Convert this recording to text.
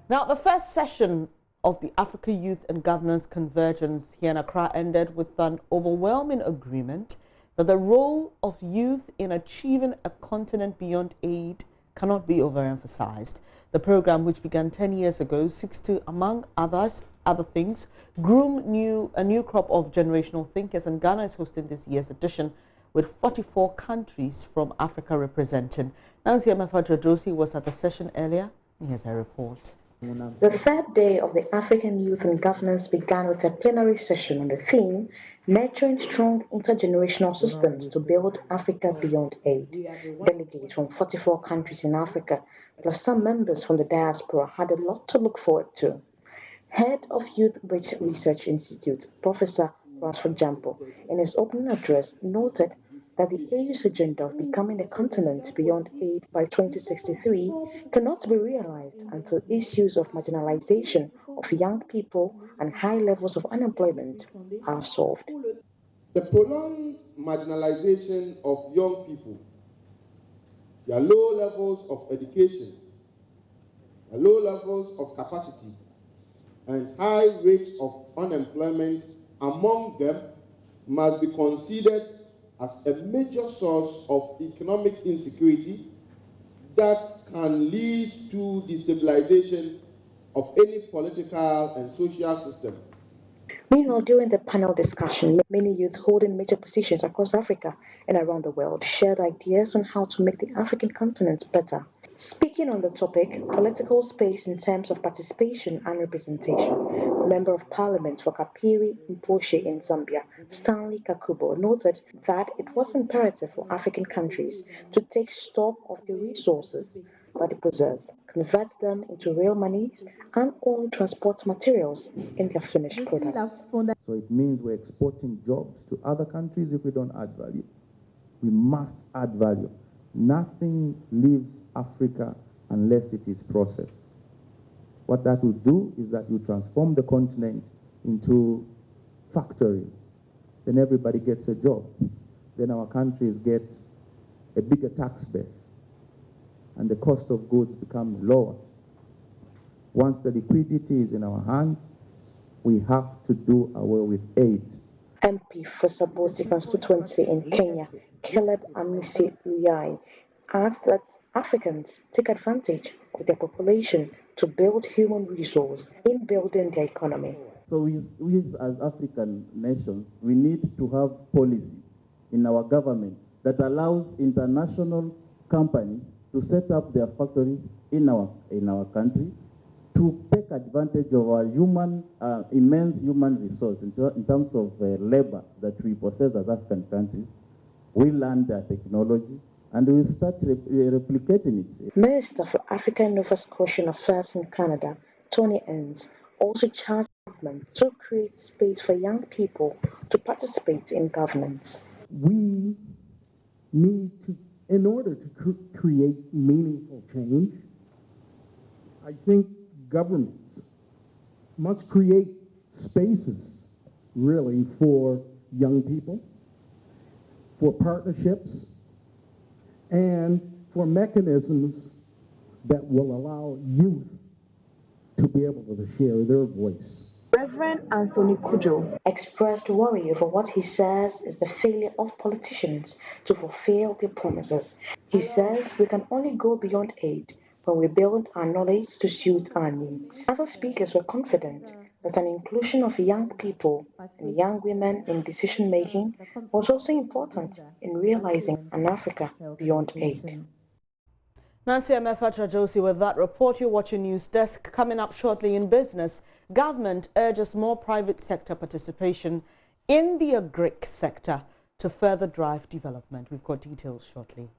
Now, the first session of the Africa Youth and Governance Convergence here in Accra ended with an overwhelming agreement that the role of youth in achieving a continent beyond aid cannot be overemphasized. The program, which began 10 years ago, seeks to, among other things, groom a new crop of generational thinkers, and Ghana is hosting this year's edition with 44 countries from Africa representing. Nancy Emefa-Trajosi was at the session earlier. Here's her report. The third day of the African Youth and Governance began with a plenary session on the theme, Nurturing Strong Intergenerational Systems to Build Africa Beyond Aid. Delegates from 44 countries in Africa, plus some members from the diaspora, had a lot to look forward to. Head of Youth Bridge Research Institute, Professor Ransford Jampo, in his opening address, noted that the AU's agenda of becoming a continent beyond aid by 2063 cannot be realized until issues of marginalization of young people and high levels of unemployment are solved. The prolonged marginalization of young people, their low levels of education, their low levels of capacity, and high rates of unemployment among them must be considered as a major source of economic insecurity that can lead to destabilization of any political and social system. Meanwhile, during the panel discussion, many youth holding major positions across Africa and around the world shared ideas on how to make the African continent better. Speaking on the topic, political space in terms of participation and representation, Member of Parliament for Kapiri Mposhe in Zambia, Stanley Kakubo, noted that it was imperative for African countries to take stock of the resources that they possess, convert them into real monies, and only transport materials in their finished products. So it means we're exporting jobs to other countries if we don't add value. We must add value. Nothing leaves Africa unless it is processed. What that will do is that you transform the continent into factories. Then everybody gets a job. Then our countries get a bigger tax base. And the cost of goods becomes lower. Once the liquidity is in our hands, we have to do away with aid. MP for Saboti constituency in Kenya, Caleb Amisi Uyai, asked that Africans take advantage of their population to build human resource in building their economy. So we as African nations, we need to have policy in our government that allows international companies to set up their factories in our country to take advantage of our immense human resource in terms of labor that we possess as African countries. We learn their technology and we start replicating it. Minister for Africa and Nova Scotian Affairs in Canada, Tony Enns, also charged government to create space for young people to participate in governance. We need to, in order to create meaningful change, I think governments must create spaces, really, for young people, for partnerships, and for mechanisms that will allow youth to be able to share their voice. Reverend Anthony Kujo expressed worry over what he says is the failure of politicians to fulfill their promises. He says we can only go beyond aid when we build our knowledge to suit our needs. Other speakers were confident that an inclusion of young people and young women in decision-making was also important in realizing an Africa beyond aid. Nancy Emefa-Trajosi with that report. You're watching News Desk. Coming up shortly in business, government urges more private sector participation in the agric sector to further drive development. We've got details shortly.